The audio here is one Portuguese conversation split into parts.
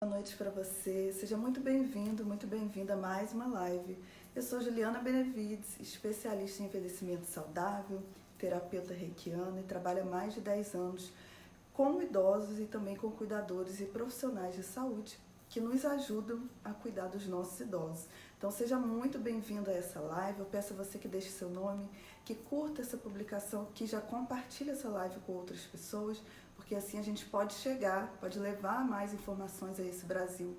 Boa noite para você, seja muito bem-vindo, muito bem-vinda a mais uma live. Eu sou Juliana Benevides, especialista em envelhecimento saudável, terapeuta reikiana e trabalho há mais de 10 anos com idosos e também com cuidadores e profissionais de saúde que nos ajudam a cuidar dos nossos idosos. Então seja muito bem-vindo a essa live, eu peço a você que deixe seu nome, que curta essa publicação, que já compartilhe essa live com outras pessoas, porque assim a gente pode chegar, pode levar mais informações a esse Brasil,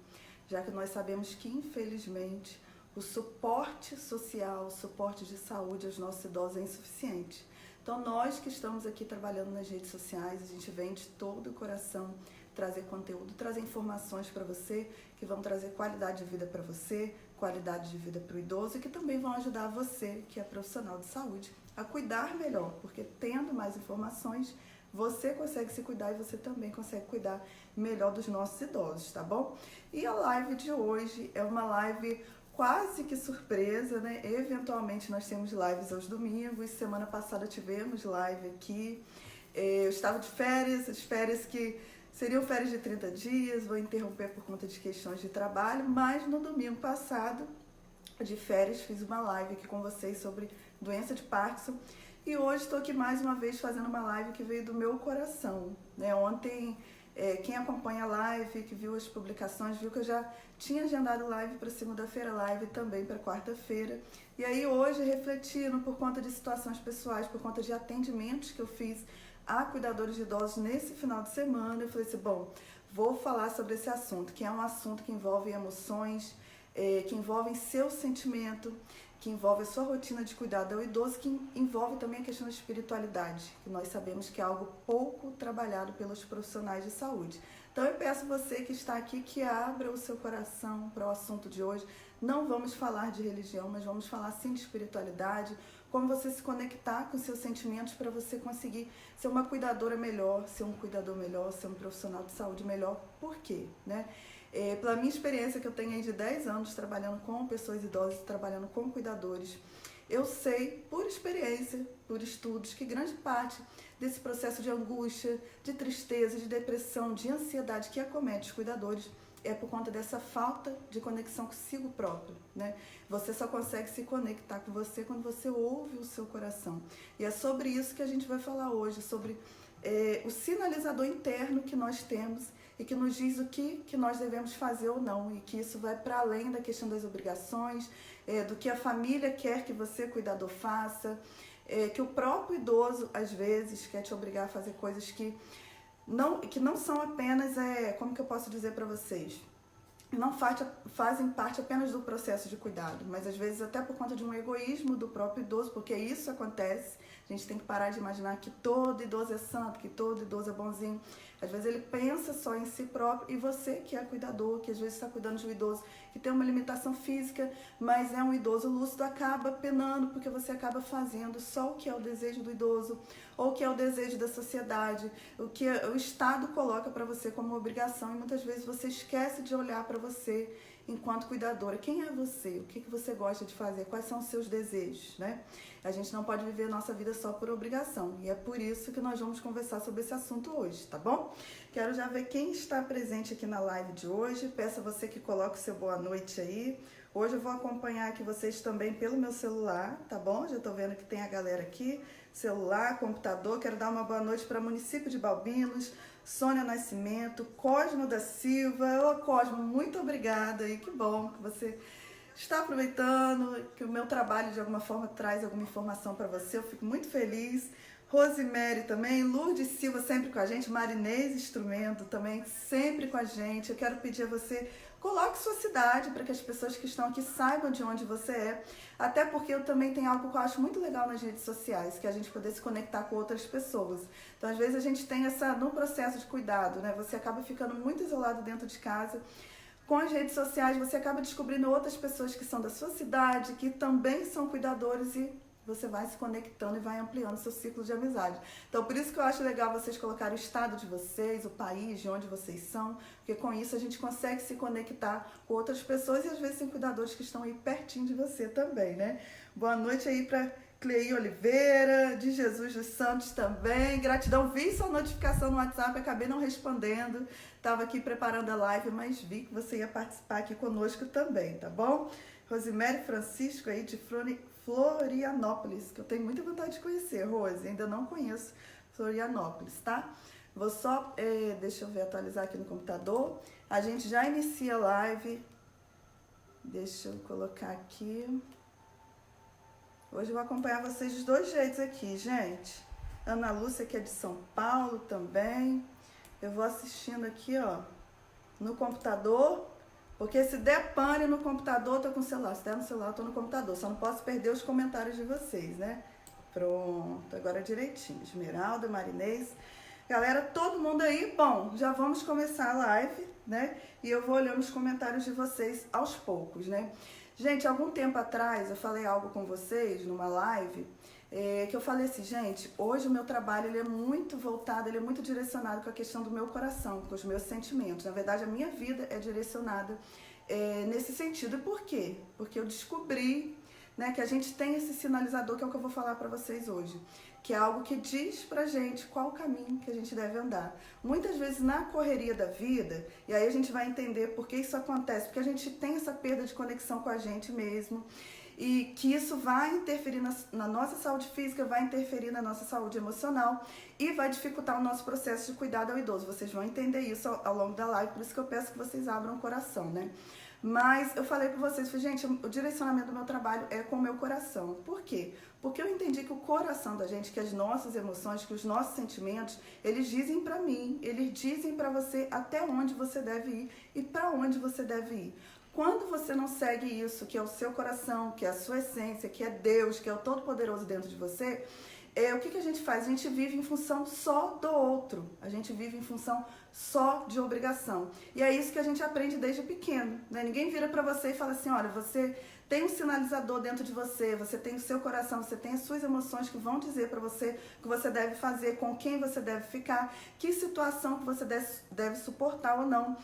já que nós sabemos que, infelizmente, o suporte social, o suporte de saúde aos nossos idosos é insuficiente. Então, nós que estamos aqui trabalhando nas redes sociais, a gente vem de todo o coração trazer conteúdo, trazer informações para você, que vão trazer qualidade de vida para você, qualidade de vida para o idoso e que também vão ajudar você, que é profissional de saúde, a cuidar melhor, porque tendo mais informações, você consegue se cuidar e você também consegue cuidar melhor dos nossos idosos, tá bom? E a live de hoje é uma live quase que surpresa, né? Eventualmente nós temos lives aos domingos, semana passada tivemos live aqui. Eu estava de férias, as férias que seriam férias de 30 dias, vou interromper por conta de questões de trabalho, mas no domingo passado, de férias, fiz uma live aqui com vocês sobre doença de Parkinson. E hoje estou aqui mais uma vez fazendo uma live que veio do meu coração, né? Ontem, quem acompanha a live, que viu as publicações, viu que eu já tinha agendado live para segunda-feira, live também para quarta-feira. E aí hoje, refletindo por conta de situações pessoais, por conta de atendimentos que eu fiz a cuidadores de idosos nesse final de semana, eu falei assim, bom, vou falar sobre esse assunto, que é um assunto que envolve emoções, que envolve seu sentimento, que envolve a sua rotina de cuidado ao idoso, que envolve também a questão da espiritualidade, que nós sabemos que é algo pouco trabalhado pelos profissionais de saúde. Então eu peço você que está aqui que abra o seu coração para o assunto de hoje. Não vamos falar de religião, mas vamos falar sim de espiritualidade, como você se conectar com seus sentimentos para você conseguir ser uma cuidadora melhor, ser um cuidador melhor, ser um profissional de saúde melhor. Por quê? Né? Pela minha experiência que eu tenho aí de 10 anos trabalhando com pessoas idosas, trabalhando com cuidadores, eu sei, por experiência, por estudos, que grande parte desse processo de angústia, de tristeza, de depressão, de ansiedade que acomete os cuidadores é por conta dessa falta de conexão consigo próprio, né? Você só consegue se conectar com você quando você ouve o seu coração. E é sobre isso que a gente vai falar hoje, sobre o sinalizador interno que nós temos e que nos diz o que nós devemos fazer ou não, e que isso vai para além da questão das obrigações, do que a família quer que você, cuidador, faça, que o próprio idoso, às vezes, quer te obrigar a fazer coisas que não são apenas, como que eu posso dizer para vocês, não fazem parte apenas do processo de cuidado, mas às vezes até por conta de um egoísmo do próprio idoso, porque isso acontece. A gente tem que parar de imaginar que todo idoso é santo, que todo idoso é bonzinho. Às vezes ele pensa só em si próprio, e você que é cuidador, que às vezes está cuidando de um idoso que tem uma limitação física, mas é um idoso lúcido, acaba penando porque você acaba fazendo só o que é o desejo do idoso, ou o que é o desejo da sociedade, o que o Estado coloca para você como obrigação, e muitas vezes você esquece de olhar para você enquanto cuidadora. Quem é você? O que você gosta de fazer? Quais são os seus desejos, né? A gente não pode viver a nossa vida só por obrigação, e é por isso que nós vamos conversar sobre esse assunto hoje, tá bom? Quero já ver quem está presente aqui na live de hoje. Peço a você que coloque o seu boa noite aí. Hoje eu vou acompanhar aqui vocês também pelo meu celular, tá bom? Já tô vendo que tem a galera aqui, celular, computador. Quero dar uma boa noite para o município de Balbinos, Sônia Nascimento, Cosmo da Silva. Ô Cosmo, muito obrigada aí, que bom que você está aproveitando, que o meu trabalho de alguma forma traz alguma informação para você, eu fico muito feliz. Rosemary também, Lourdes Silva sempre com a gente, Marinês Instrumento também sempre com a gente. Eu quero pedir a você, coloque sua cidade para que as pessoas que estão aqui saibam de onde você é, até porque eu também tenho algo que eu acho muito legal nas redes sociais, que é a gente poder se conectar com outras pessoas. Então às vezes a gente tem no processo de cuidado, né? Você acaba ficando muito isolado dentro de casa. Com as redes sociais você acaba descobrindo outras pessoas que são da sua cidade, que também são cuidadores, e você vai se conectando e vai ampliando seu ciclo de amizade. Então, por isso que eu acho legal vocês colocarem o estado de vocês, o país de onde vocês são, porque com isso a gente consegue se conectar com outras pessoas, e às vezes tem cuidadores que estão aí pertinho de você também, né? Boa noite aí para Clei Oliveira, de Jesus dos Santos também. Gratidão, vi sua notificação no WhatsApp, acabei não respondendo. Estava aqui preparando a live, mas vi que você ia participar aqui conosco também, tá bom? Rosemary Francisco aí de Florianópolis, que eu tenho muita vontade de conhecer, Rose, ainda não conheço Florianópolis, tá? Vou só, deixa eu ver, atualizar aqui no computador. A gente já inicia a live. Deixa eu colocar aqui. Hoje eu vou acompanhar vocês dos dois jeitos aqui, gente. Ana Lúcia, que é de São Paulo também. Eu vou assistindo aqui, ó, no computador. Porque se der pane no computador, eu tô com o celular. Se der no celular, eu tô no computador. Só não posso perder os comentários de vocês, né? Pronto, agora direitinho. Esmeralda, Marinês. Galera, todo mundo aí, bom, já vamos começar a live, né? E eu vou olhando os comentários de vocês aos poucos, né? Gente, algum tempo atrás eu falei algo com vocês numa live, que eu falei assim, gente, hoje o meu trabalho ele é muito voltado, ele é muito direcionado com a questão do meu coração, com os meus sentimentos. Na verdade, a minha vida é direcionada nesse sentido. E por quê? Porque eu descobri, né, que a gente tem esse sinalizador, que é o que eu vou falar para vocês hoje, que é algo que diz pra gente qual o caminho que a gente deve andar. Muitas vezes na correria da vida, e aí a gente vai entender por que isso acontece, porque a gente tem essa perda de conexão com a gente mesmo, e que isso vai interferir na nossa saúde física, vai interferir na nossa saúde emocional e vai dificultar o nosso processo de cuidado ao idoso. Vocês vão entender isso ao longo da live, por isso que eu peço que vocês abram o coração, né? Mas eu falei para vocês, gente, o direcionamento do meu trabalho é com o meu coração. Por quê? Porque eu entendi que o coração da gente, que as nossas emoções, que os nossos sentimentos, eles dizem para mim, eles dizem para você até onde você deve ir e para onde você deve ir. Quando você não segue isso, que é o seu coração, que é a sua essência, que é Deus, que é o Todo-Poderoso dentro de você, o que a gente faz? A gente vive em função só do outro. A gente vive em função só de obrigação. E é isso que a gente aprende desde pequeno, né? Ninguém vira pra você e fala assim, olha, você tem um sinalizador dentro de você, você tem o seu coração, você tem as suas emoções que vão dizer pra você o que você deve fazer, com quem você deve ficar, que situação que você deve suportar ou não.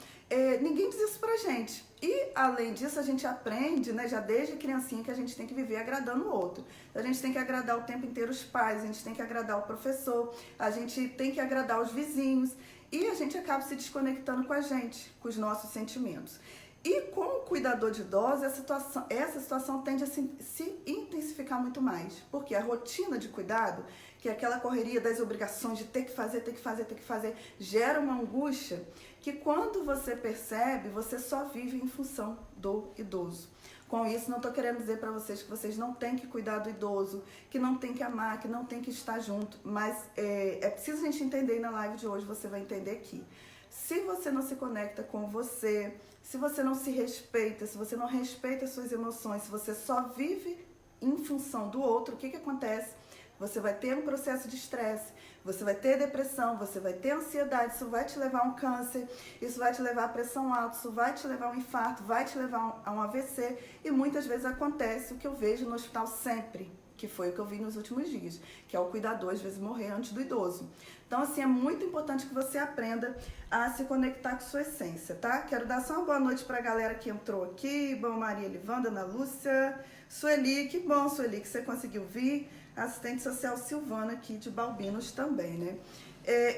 Ninguém diz isso pra gente. E, além disso, a gente aprende, né, já desde criancinha, que a gente tem que viver agradando o outro. A gente tem que agradar o tempo inteiro os pais, a gente tem que agradar o professor, a gente tem que agradar os vizinhos. E a gente acaba se desconectando com a gente, com os nossos sentimentos. E com o cuidador de idosos, essa situação tende a se intensificar muito mais. Porque a rotina de cuidado, que é aquela correria das obrigações de ter que fazer, gera uma angústia que quando você percebe, você só vive em função do idoso. Com isso, não estou querendo dizer para vocês que vocês não têm que cuidar do idoso, que não tem que amar, que não tem que estar junto, mas é preciso a gente entender, e na live de hoje você vai entender que se você não se conecta com você, se você não se respeita, se você não respeita as suas emoções, se você só vive em função do outro, o que acontece? Você vai ter um processo de estresse, você vai ter depressão, você vai ter ansiedade, isso vai te levar a um câncer, isso vai te levar a pressão alta, isso vai te levar a um infarto, vai te levar a um AVC, e muitas vezes acontece o que eu vejo no hospital sempre, que foi o que eu vi nos últimos dias, que é o cuidador às vezes morrer antes do idoso. Então, assim, é muito importante que você aprenda a se conectar com sua essência, tá? Quero dar só uma boa noite pra galera que entrou aqui, bom, Maria Livanda, Ana Lúcia, Sueli, que bom, Sueli, que você conseguiu vir, assistente social Silvana aqui de Balbinos também, né?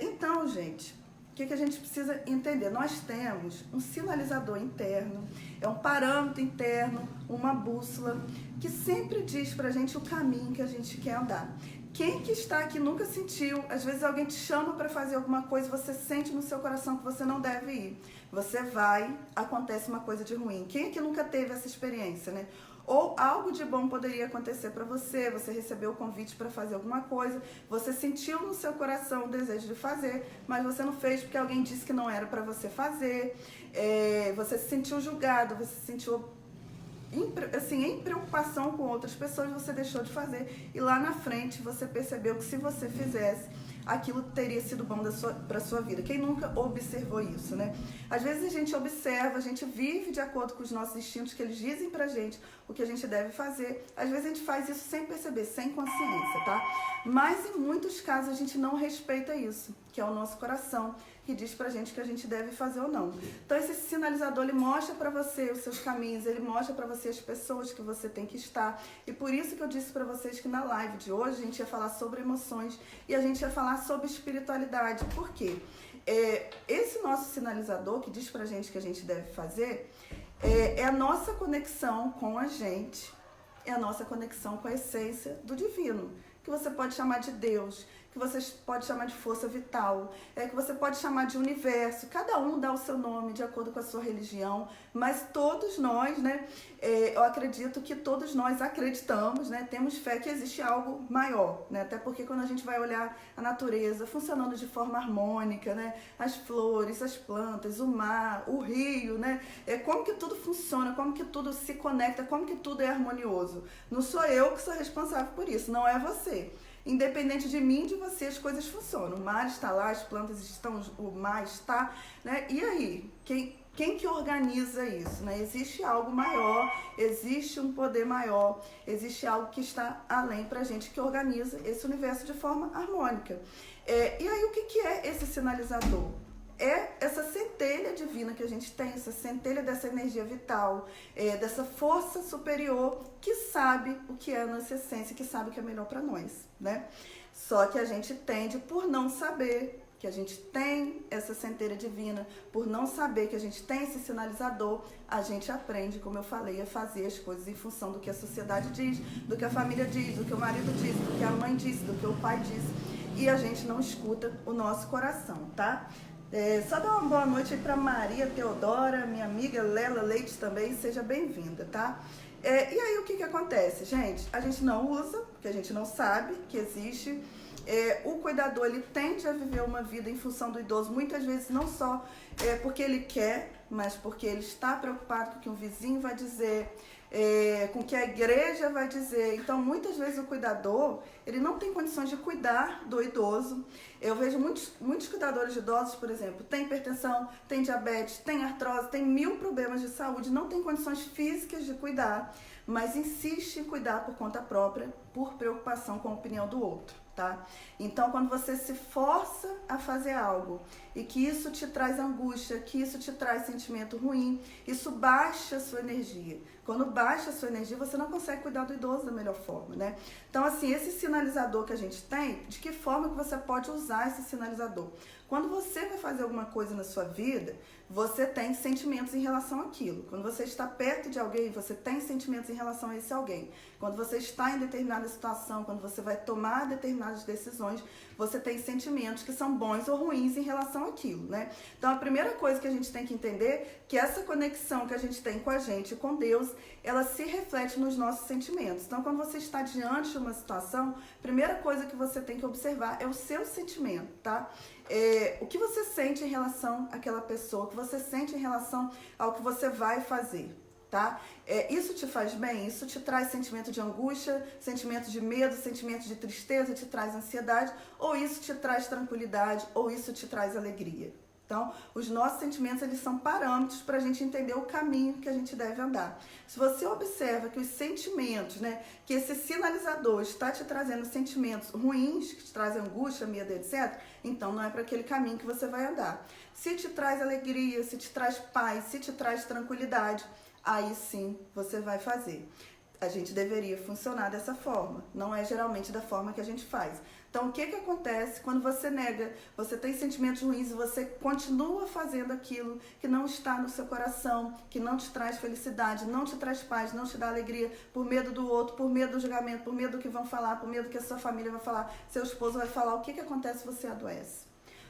Então, gente, o que a gente precisa entender? Nós temos um sinalizador interno, é um parâmetro interno, uma bússola, que sempre diz pra gente o caminho que a gente quer andar. Quem que está aqui nunca sentiu, às vezes alguém te chama para fazer alguma coisa e você sente no seu coração que você não deve ir. Você vai, acontece uma coisa de ruim. Quem aqui nunca teve essa experiência, né? Ou algo de bom poderia acontecer para você, você recebeu o convite para fazer alguma coisa, você sentiu no seu coração o desejo de fazer, mas você não fez porque alguém disse que não era para você fazer, você se sentiu julgado, você se sentiu assim, em preocupação com outras pessoas, você deixou de fazer e lá na frente você percebeu que se você fizesse, aquilo teria sido bom para sua vida. Quem nunca observou isso, né? Às vezes a gente observa, a gente vive de acordo com os nossos instintos, que eles dizem pra gente o que a gente deve fazer. Às vezes a gente faz isso sem perceber, sem consciência, tá? Mas em muitos casos a gente não respeita isso, que é o nosso coração, que diz pra gente que a gente deve fazer ou não. Então esse sinalizador, ele mostra pra você os seus caminhos, ele mostra pra você as pessoas que você tem que estar. E por isso que eu disse pra vocês que na live de hoje a gente ia falar sobre emoções e a gente ia falar sobre espiritualidade. Por quê? Esse nosso sinalizador que diz pra gente que a gente deve fazer é a nossa conexão com a gente, é a nossa conexão com a essência do divino, que você pode chamar de Deus, que você pode chamar de força vital, que você pode chamar de universo. Cada um dá o seu nome de acordo com a sua religião, mas todos nós, né, eu acredito que todos nós acreditamos, né, temos fé que existe algo maior, né, até porque quando a gente vai olhar a natureza funcionando de forma harmônica, né, as flores, as plantas, o mar, o rio, né, como que tudo funciona, como que tudo se conecta, como que tudo é harmonioso. Não sou eu que sou responsável por isso, não é você. Independente de mim, de você, as coisas funcionam. O mar está lá, as plantas estão, o mar está, né? E aí, quem que organiza isso, né? Existe algo maior, existe um poder maior, existe algo que está além pra gente, que organiza esse universo de forma harmônica. E aí, o que é esse sinalizador? É essa centelha divina que a gente tem, essa centelha dessa energia vital, dessa força superior que sabe o que é a nossa essência, que sabe o que é melhor para nós, né? Só que a gente tende, por não saber que a gente tem essa centelha divina, por não saber que a gente tem esse sinalizador, a gente aprende, como eu falei, a fazer as coisas em função do que a sociedade diz, do que a família diz, do que o marido diz, do que a mãe diz, do que o pai diz, e a gente não escuta o nosso coração, tá? Só dar uma boa noite aí para Maria Teodora, minha amiga Lela Leite também, seja bem-vinda, tá? E aí o que acontece, gente? A gente não usa, porque a gente não sabe que existe. O cuidador, ele tende a viver uma vida em função do idoso, muitas vezes não só porque ele quer, mas porque ele está preocupado com o que um vizinho vai dizer, com o que a igreja vai dizer. Então, muitas vezes o cuidador, ele não tem condições de cuidar do idoso. Eu vejo muitos cuidadores de idosos, por exemplo, tem hipertensão, tem diabetes, tem artrose, tem 1000 problemas de saúde, não tem condições físicas de cuidar, mas insiste em cuidar por conta própria, por preocupação com a opinião do outro, tá? Então, quando você se força a fazer algo e que isso te traz angústia, que isso te traz sentimento ruim, isso baixa a sua energia. Quando baixa a sua energia, você não consegue cuidar do idoso da melhor forma, né? Então, assim, esse sinalizador que a gente tem, de que forma que você pode usar esse sinalizador? Quando você vai fazer alguma coisa na sua vida, você tem sentimentos em relação àquilo. Quando você está perto de alguém, você tem sentimentos em relação a esse alguém. Quando você está em determinada situação, quando você vai tomar determinadas decisões, você tem sentimentos que são bons ou ruins em relação àquilo, né? Então, a primeira coisa que a gente tem que entender é que essa conexão que a gente tem com a gente e com Deus, ela se reflete nos nossos sentimentos. Então, quando você está diante de uma situação, a primeira coisa que você tem que observar é o seu sentimento, tá? O que você sente em relação àquela pessoa, o que você sente em relação ao que você vai fazer, tá? Isso te faz bem? Isso te traz sentimento de angústia, sentimento de medo, sentimento de tristeza, te traz ansiedade? Ou isso te traz tranquilidade? Ou isso te traz alegria? Então, os nossos sentimentos, eles são parâmetros para a gente entender o caminho que a gente deve andar. Se você observa que os sentimentos, né, que esse sinalizador está te trazendo sentimentos ruins, que te trazem angústia, medo, etc., então não é para aquele caminho que você vai andar. Se te traz alegria, se te traz paz, se te traz tranquilidade, aí sim você vai fazer. A gente deveria funcionar dessa forma, não é geralmente da forma que a gente faz. Então, o que acontece quando você nega, você tem sentimentos ruins e você continua fazendo aquilo que não está no seu coração, que não te traz felicidade, não te traz paz, não te dá alegria, por medo do outro, por medo do julgamento, por medo do que vão falar, por medo do que a sua família vai falar, seu esposo vai falar, o que acontece? Você adoece.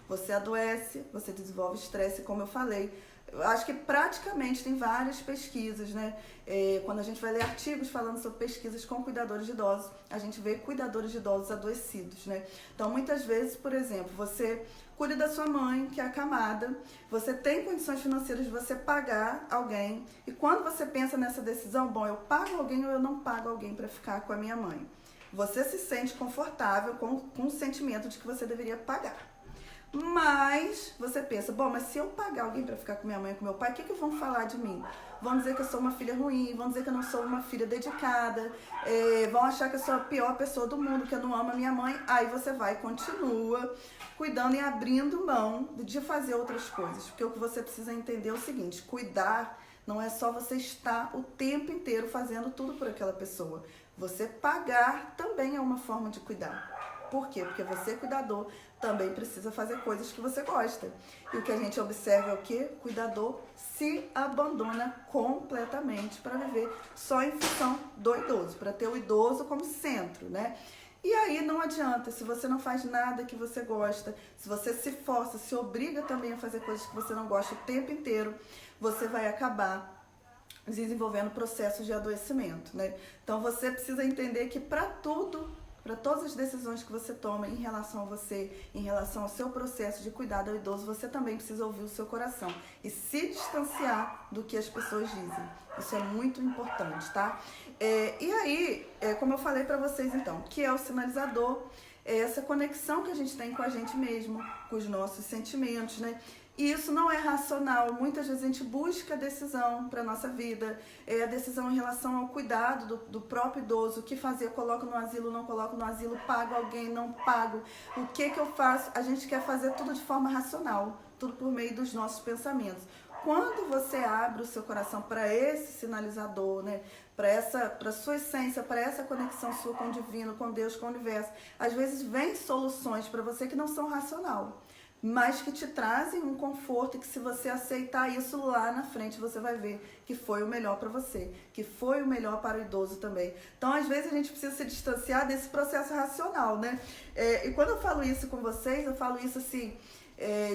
Você adoece, você desenvolve estresse, como eu falei. Eu acho que praticamente tem várias pesquisas, né? Quando a gente vai ler artigos falando sobre pesquisas com cuidadores de idosos, a gente vê cuidadores de idosos adoecidos, né? Então, muitas vezes, por exemplo, você cuida da sua mãe, que é acamada, você tem condições financeiras de você pagar alguém, e quando você pensa nessa decisão, bom, eu pago alguém ou eu não pago alguém para ficar com a minha mãe? Você se sente confortável com o sentimento de que você deveria pagar. Mas você pensa, bom, mas se eu pagar alguém para ficar com minha mãe e com meu pai, o que vão falar de mim? Vão dizer que eu sou uma filha ruim, vão dizer que eu não sou uma filha dedicada, vão achar que eu sou a pior pessoa do mundo, que eu não amo a minha mãe. Aí você vai e continua cuidando e abrindo mão de fazer outras coisas. Porque o que você precisa entender é o seguinte, cuidar não é só você estar o tempo inteiro fazendo tudo por aquela pessoa. Você pagar também é uma forma de cuidar. Por quê? Porque você, cuidador, também precisa fazer coisas que você gosta. E o que a gente observa é o quê? O cuidador se abandona completamente para viver só em função do idoso, para ter o idoso como centro, né? E aí não adianta, se você não faz nada que você gosta, se você se força, se obriga também a fazer coisas que você não gosta o tempo inteiro, você vai acabar desenvolvendo processos de adoecimento, né? Então você precisa entender que para tudo, para todas as decisões que você toma em relação a você, em relação ao seu processo de cuidado ao idoso, você também precisa ouvir o seu coração e se distanciar do que as pessoas dizem. Isso é muito importante, tá? E aí, como eu falei para vocês então, que é o sinalizador, é essa conexão que a gente tem com a gente mesmo, com os nossos sentimentos, né? E isso não é racional. Muitas vezes a gente busca a decisão para a nossa vida, a decisão em relação ao cuidado do próprio idoso, o que fazer, coloco no asilo, não coloco no asilo, pago alguém, não pago, o que eu faço. A gente quer fazer tudo de forma racional, tudo por meio dos nossos pensamentos. Quando você abre o seu coração para esse sinalizador, né, para a sua essência, para essa conexão sua com o divino, com Deus, com o universo, às vezes vem soluções para você que não são racional, mas que te trazem um conforto e que se você aceitar isso lá na frente, você vai ver que foi o melhor para você, que foi o melhor para o idoso também. Então, às vezes, a gente precisa se distanciar desse processo racional, né? E quando eu falo isso com vocês, eu falo isso assim,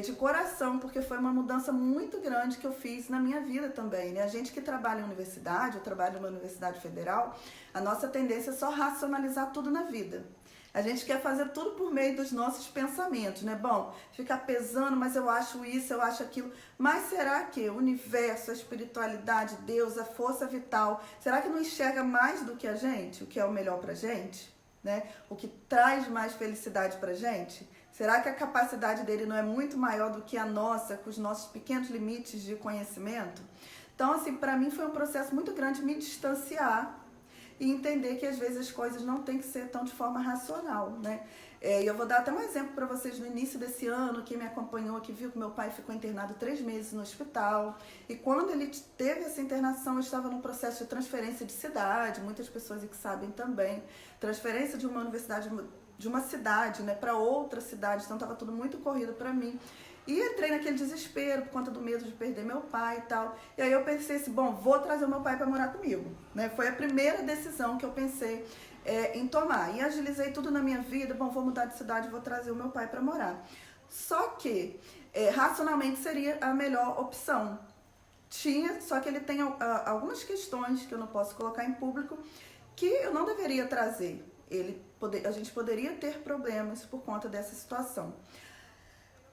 de coração, porque foi uma mudança muito grande que eu fiz na minha vida também, né? A gente que trabalha em universidade, eu trabalho numa universidade federal, a nossa tendência é só racionalizar tudo na vida. A gente quer fazer tudo por meio dos nossos pensamentos, né? Bom, ficar pesando, mas eu acho isso, eu acho aquilo. Mas será que o universo, a espiritualidade, Deus, a força vital, será que não enxerga mais do que a gente? O que é o melhor pra gente? Né? O que traz mais felicidade pra gente? Será que a capacidade dele não é muito maior do que a nossa, com os nossos pequenos limites de conhecimento? Então, assim, pra mim foi um processo muito grande me distanciar e entender que às vezes as coisas não tem que ser tão de forma racional, né? E eu vou dar até um exemplo para vocês no início desse ano, quem me acompanhou, que viu que meu pai ficou internado 3 meses no hospital, e quando ele teve essa internação, eu estava num processo de transferência de cidade, muitas pessoas que sabem também, transferência de uma universidade, de uma cidade, né, para outra cidade, então estava tudo muito corrido para mim. E entrei naquele desespero por conta do medo de perder meu pai e tal. E aí eu pensei assim, bom, vou trazer o meu pai para morar comigo, né? Foi a primeira decisão que eu pensei em tomar. E agilizei tudo na minha vida, bom, vou mudar de cidade, vou trazer o meu pai para morar. Só que, racionalmente seria a melhor opção. Só que ele tem algumas questões que eu não posso colocar em público que eu não deveria trazer. A gente poderia ter problemas por conta dessa situação.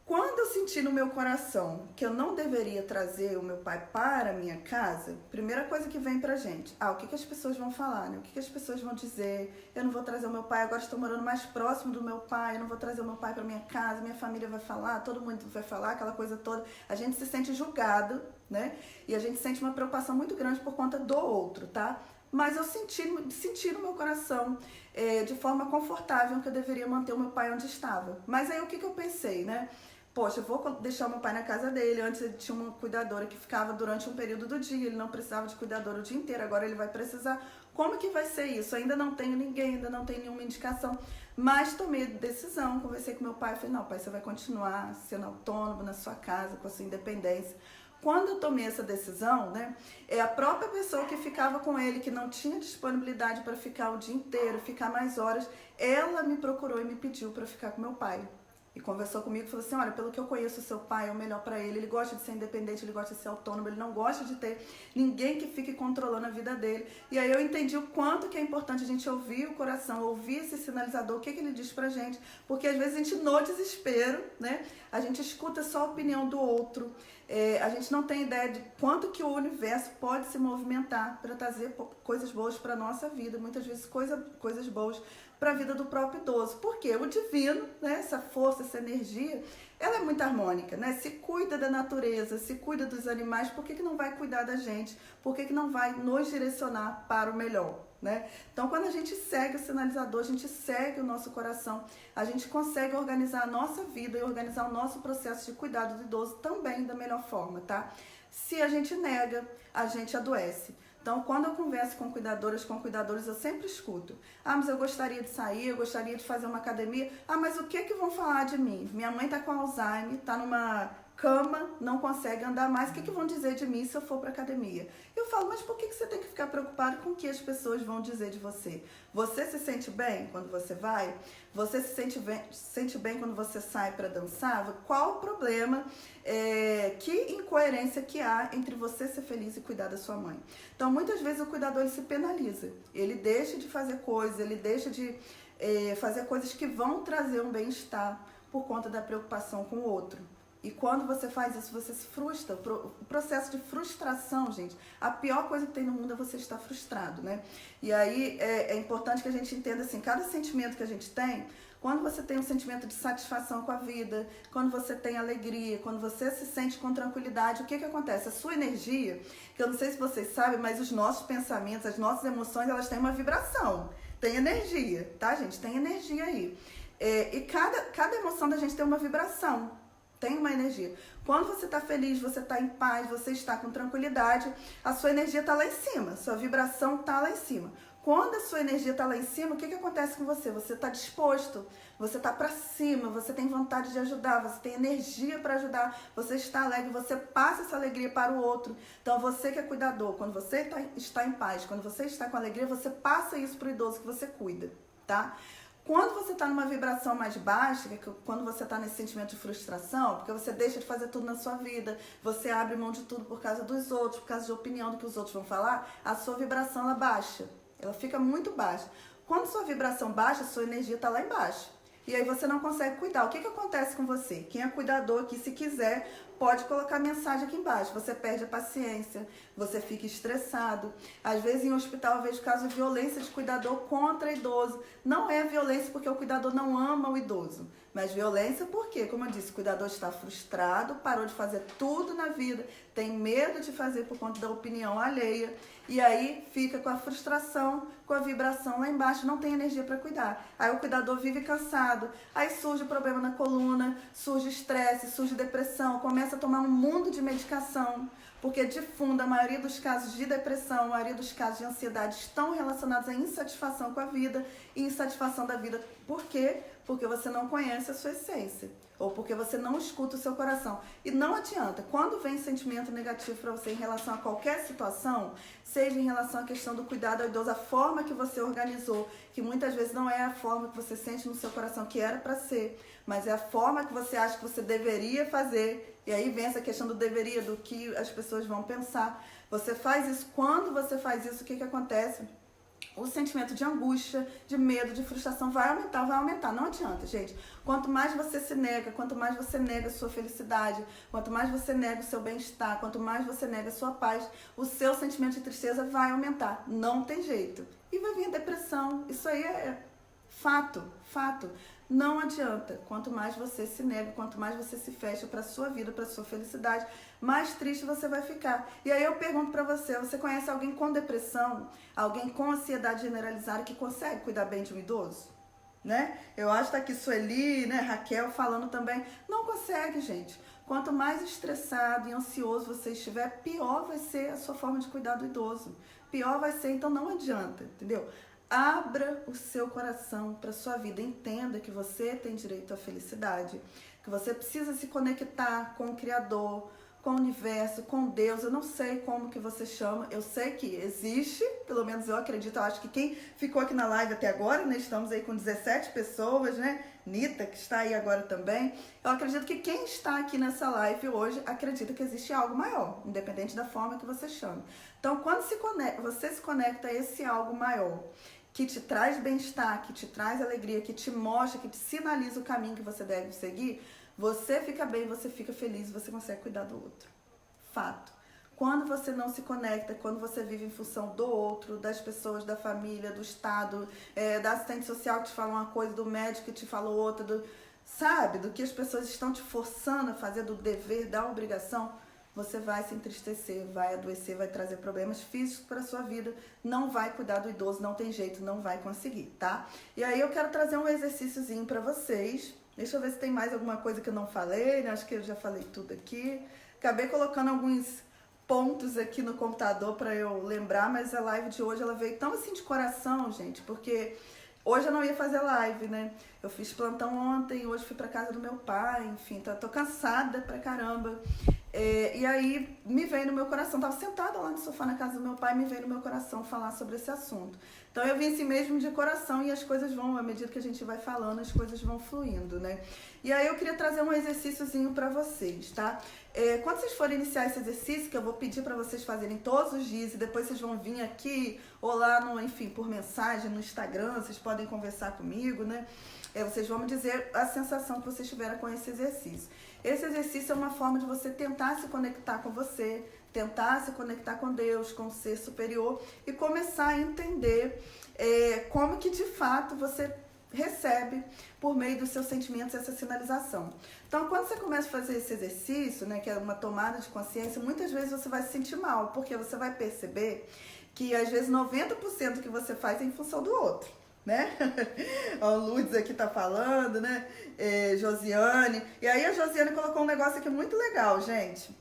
Quando eu senti no meu coração que eu não deveria trazer o meu pai para a minha casa, primeira coisa que vem pra gente, o que as pessoas vão falar, né? O que as pessoas vão dizer? Eu não vou trazer o meu pai, agora estou morando mais próximo do meu pai, eu não vou trazer o meu pai para minha casa, minha família vai falar, todo mundo vai falar, aquela coisa toda. A gente se sente julgado, né? E a gente sente uma preocupação muito grande por conta do outro, tá? Mas eu senti no meu coração, de forma confortável, que eu deveria manter o meu pai onde estava. Mas aí o que eu pensei, né? Poxa, eu vou deixar o meu pai na casa dele. Antes ele tinha uma cuidadora que ficava durante um período do dia, ele não precisava de cuidadora o dia inteiro, agora ele vai precisar. Como que vai ser isso? Ainda não tenho ninguém, ainda não tenho nenhuma indicação. Mas tomei decisão, conversei com meu pai, falei, não, pai, você vai continuar sendo autônomo na sua casa, com a sua independência. Quando eu tomei essa decisão, né, a própria pessoa que ficava com ele, que não tinha disponibilidade para ficar o dia inteiro, ficar mais horas, ela me procurou e me pediu para ficar com meu pai. E conversou comigo e falou assim, olha, pelo que eu conheço o seu pai, é o melhor para ele gosta de ser independente, ele gosta de ser autônomo, ele não gosta de ter ninguém que fique controlando a vida dele. E aí eu entendi o quanto que é importante a gente ouvir o coração, ouvir esse sinalizador, o que ele diz pra gente, porque às vezes a gente, no desespero, né, a gente escuta só a opinião do outro, a gente não tem ideia de quanto que o universo pode se movimentar para trazer coisas boas para a nossa vida, muitas vezes coisas boas para a vida do próprio idoso. Porque o divino, né, essa força, essa energia, ela é muito harmônica, né? Se cuida da natureza, se cuida dos animais, por que não vai cuidar da gente? Por que não vai nos direcionar para o melhor, né? Então, quando a gente segue o sinalizador, a gente segue o nosso coração, a gente consegue organizar a nossa vida e organizar o nosso processo de cuidado do idoso também da melhor forma, tá? Se a gente nega, a gente adoece. Então, quando eu converso com cuidadoras, com cuidadores, eu sempre escuto. Ah, mas eu gostaria de sair, eu gostaria de fazer uma academia. Ah, mas o que vão falar de mim? Minha mãe tá com Alzheimer, tá numa cama, não consegue andar mais. O que vão dizer de mim se eu for para academia? Eu falo, mas por que você tem que ficar preocupado com o que as pessoas vão dizer de você? Você se sente bem quando você vai? Você se sente bem quando você sai para dançar? Qual o problema, que incoerência que há entre você ser feliz e cuidar da sua mãe? Então, muitas vezes o cuidador ele se penaliza. Ele deixa de fazer coisas, ele deixa de fazer coisas que vão trazer um bem-estar por conta da preocupação com o outro. E quando você faz isso, você se frustra. O processo de frustração, gente, a pior coisa que tem no mundo é você estar frustrado, né? E aí é importante que a gente entenda assim, cada sentimento que a gente tem, quando você tem um sentimento de satisfação com a vida, quando você tem alegria, quando você se sente com tranquilidade, o que acontece? A sua energia, que eu não sei se vocês sabem, mas os nossos pensamentos, as nossas emoções, elas têm uma vibração, tem energia, tá, gente? Tem energia aí. E cada emoção da gente tem uma vibração. Tem uma energia. Quando você está feliz, você está em paz, você está com tranquilidade, a sua energia está lá em cima, sua vibração está lá em cima. Quando a sua energia está lá em cima, o que acontece com você? Você está disposto, você está para cima, você tem vontade de ajudar, você tem energia para ajudar, você está alegre, você passa essa alegria para o outro. Então você que é cuidador, quando você está em paz, quando você está com alegria, você passa isso para o idoso que você cuida, tá? Quando você está numa vibração mais baixa, quando você está nesse sentimento de frustração, porque você deixa de fazer tudo na sua vida, você abre mão de tudo por causa dos outros, por causa de opinião do que os outros vão falar, a sua vibração ela baixa, ela fica muito baixa. Quando sua vibração baixa, a sua energia está lá embaixo. E aí você não consegue cuidar. O que acontece com você? Quem é cuidador aqui, se quiser, pode colocar mensagem aqui embaixo. Você perde a paciência, você fica estressado. Às vezes em hospital eu vejo casos de violência de cuidador contra idoso. Não é violência porque o cuidador não ama o idoso, mas violência porque, como eu disse, o cuidador está frustrado, parou de fazer tudo na vida, tem medo de fazer por conta da opinião alheia. E aí fica com a frustração, com a vibração lá embaixo, não tem energia para cuidar. Aí o cuidador vive cansado, aí surge problema na coluna, surge estresse, surge depressão, começa a tomar um mundo de medicação, porque de fundo a maioria dos casos de depressão, a maioria dos casos de ansiedade estão relacionados à insatisfação com a vida e insatisfação da vida. Por quê? Porque você não conhece a sua essência. Ou porque você não escuta o seu coração. E não adianta, quando vem sentimento negativo para você em relação a qualquer situação, seja em relação à questão do cuidado ao idoso, a forma que você organizou, que muitas vezes não é a forma que você sente no seu coração que era para ser, mas é a forma que você acha que você deveria fazer. E aí vem essa questão do deveria, do que as pessoas vão pensar. Você faz isso, quando você faz isso, o que acontece? O sentimento de angústia, de medo, de frustração vai aumentar, não adianta, gente. Quanto mais você se nega, quanto mais você nega a sua felicidade, quanto mais você nega o seu bem-estar, quanto mais você nega a sua paz, o seu sentimento de tristeza vai aumentar, não tem jeito. E vai vir a depressão, isso aí é fato. Não adianta, quanto mais você se nega, quanto mais você se fecha para a sua vida, para a sua felicidade, mais triste você vai ficar. E aí eu pergunto para você, você conhece alguém com depressão, alguém com ansiedade generalizada que consegue cuidar bem de um idoso? Né? Eu acho que tá aqui Sueli, né, Raquel falando também, não consegue, gente. Quanto mais estressado e ansioso você estiver, pior vai ser a sua forma de cuidar do idoso. Pior vai ser, então não adianta, entendeu? Abra o seu coração para a sua vida. Entenda que você tem direito à felicidade, que você precisa se conectar com o Criador, com o universo, com Deus. Eu não sei como que você chama, eu sei que existe, pelo menos eu acredito. Eu acho que quem ficou aqui na live até agora, né, estamos aí com 17 pessoas, né? Nita, que está aí agora também. Eu acredito que quem está aqui nessa live hoje acredita que existe algo maior, independente da forma que você chama. Então, quando você se conecta a esse algo maior, que te traz bem-estar, que te traz alegria, que te mostra, que te sinaliza o caminho que você deve seguir, você fica bem, você fica feliz, você consegue cuidar do outro. Fato. Quando você não se conecta, quando você vive em função do outro, das pessoas, da família, do Estado, da assistente social que te fala uma coisa, do médico que te fala outra, sabe? Do que as pessoas estão te forçando a fazer, do dever, da obrigação, você vai se entristecer, vai adoecer, vai trazer problemas físicos para a sua vida, não vai cuidar do idoso, não tem jeito, não vai conseguir, tá? E aí eu quero trazer um exercíciozinho para vocês. Deixa eu ver se tem mais alguma coisa que eu não falei, né? Acho que eu já falei tudo aqui. Acabei colocando alguns pontos aqui no computador para eu lembrar, mas a live de hoje ela veio tão assim de coração, gente, porque hoje eu não ia fazer live, né? Eu fiz plantão ontem, hoje fui pra casa do meu pai, enfim, tô cansada pra caramba. E aí me veio no meu coração, tava sentada lá no sofá na casa do meu pai, me veio no meu coração falar sobre esse assunto. Então eu vim assim mesmo de coração e as coisas vão, à medida que a gente vai falando, as coisas vão fluindo, né? E aí eu queria trazer um exercíciozinho pra vocês, tá? Quando vocês forem iniciar esse exercício, que eu vou pedir pra vocês fazerem todos os dias e depois vocês vão vir aqui ou lá, enfim, por mensagem no Instagram, vocês podem conversar comigo, né? Vocês vão me dizer a sensação que vocês tiveram com esse exercício. Esse exercício é uma forma de você tentar se conectar com você, tentar se conectar com Deus, com o ser superior e começar a entender como que de fato você recebe por meio dos seus sentimentos essa sinalização. Então, quando você começa a fazer esse exercício, né, que é uma tomada de consciência, muitas vezes você vai se sentir mal, porque você vai perceber que às vezes 90% do que você faz é em função do outro, né? O Lourdes aqui tá falando, né? Josiane. E aí a Josiane colocou um negócio aqui muito legal, gente.